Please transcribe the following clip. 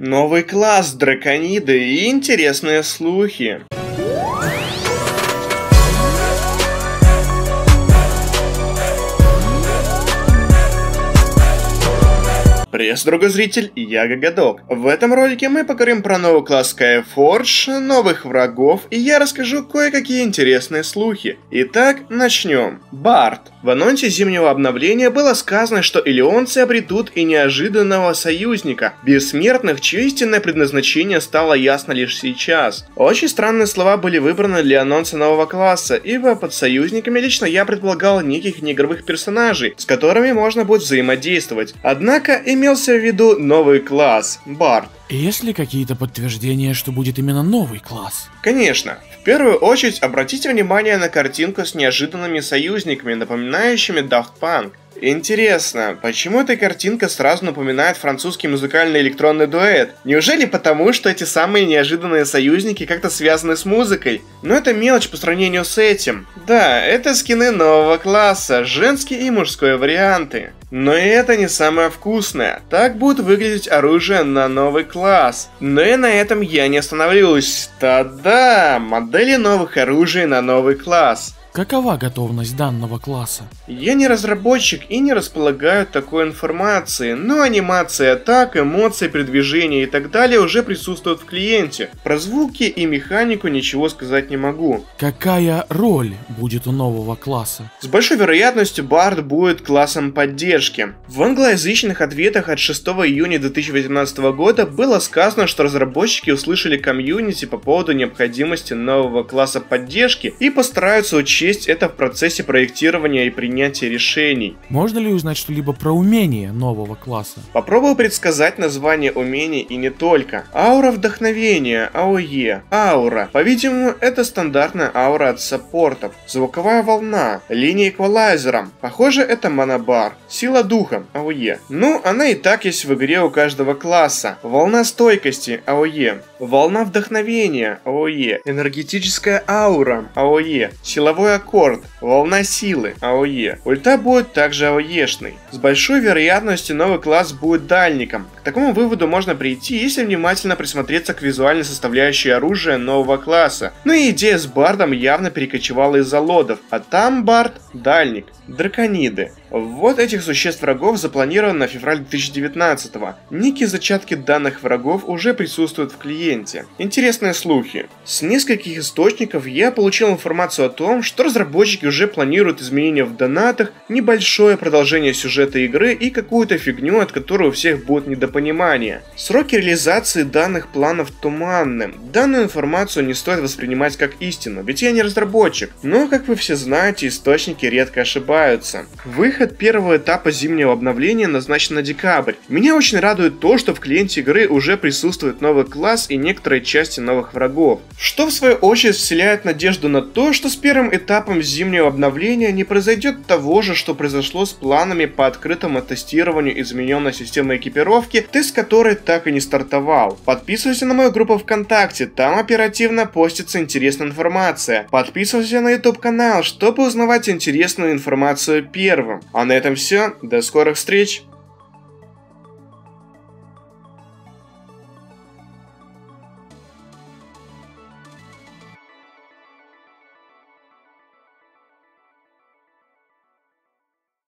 Новый класс, дракониды и интересные слухи. Привет, дорогой зритель, я Гагадок. В этом ролике мы поговорим про новый класс Skyforge, новых врагов, и я расскажу кое-какие интересные слухи. Итак, начнем. Бард. В анонсе зимнего обновления было сказано, что элеонцы обретут и неожиданного союзника, бессмертных, чье истинное предназначение стало ясно лишь сейчас. Очень странные слова были выбраны для анонса нового класса, ибо под союзниками лично я предполагал неких неигровых персонажей, с которыми можно будет взаимодействовать. Однако имелся в виду новый класс – Бард. Есть ли какие-то подтверждения, что будет именно новый класс? Конечно. В первую очередь обратите внимание на картинку с неожиданными союзниками, напоминающими Daft Punk. Интересно, почему эта картинка сразу напоминает французский музыкальный электронный дуэт? Неужели потому, что эти самые неожиданные союзники как-то связаны с музыкой? Но это мелочь по сравнению с этим. Да, это скины нового класса, женские и мужской варианты. Но и это не самое вкусное. Так будет выглядеть оружие на новый класс. Но и на этом я не остановлюсь. Та-да! Модели новых оружий на новый класс. Какова готовность данного класса? Я не разработчик и не располагаю такой информации, но анимации атак, эмоции, передвижения и так далее уже присутствуют в клиенте. Про звуки и механику ничего сказать не могу. Какая роль будет у нового класса? С большой вероятностью Бард будет классом поддержки. В англоязычных ответах от 6 июня 2018 года было сказано, что разработчики услышали комьюнити по поводу необходимости нового класса поддержки и постараются учесть это в процессе проектирования и принятия решений. Можно ли узнать что-либо про умение нового класса? Попробую предсказать название умений и не только. Аура вдохновения, АОЕ. Аура. По-видимому, это стандартная аура от саппортов. Звуковая волна. Линия эквалайзером. Похоже, это монобар. Сила духа, АОЕ. Ну, она и так есть в игре у каждого класса. Волна стойкости, АОЕ. Волна вдохновения, АОЕ. Энергетическая аура, АОЕ. Силовой аккорд, волна силы, АОЕ. Ульта будет также АОЕшной. С большой вероятностью новый класс будет дальником. К такому выводу можно прийти, если внимательно присмотреться к визуальной составляющей оружия нового класса. Но и идея с Бардом явно перекочевала из-за лодов, а там Бард – дальник. Дракониды. Вот этих существ врагов запланировано на февраль 2019-го. Некие зачатки данных врагов уже присутствуют в клиенте. Интересные слухи. С нескольких источников я получил информацию о том, что разработчики уже планируют изменения в донатах, небольшое продолжение сюжета игры и какую-то фигню, от которой у всех будет недопонимание. Сроки реализации данных планов туманны. Данную информацию не стоит воспринимать как истину, ведь я не разработчик. Но, как вы все знаете, источники редко ошибаются. Выход первого этапа зимнего обновления назначен на декабрь. Меня очень радует то, что в клиенте игры уже присутствует новый класс и некоторые части новых врагов. Что в свою очередь вселяет надежду на то, что с первым этапом зимнего обновления не произойдет того же, что произошло с планами по открытому тестированию измененной системы экипировки, тест которой так и не стартовал. Подписывайся на мою группу ВКонтакте, там оперативно постится интересная информация. Подписывайся на YouTube канал, чтобы узнавать интересную информацию первым. А на этом все, до скорых встреч!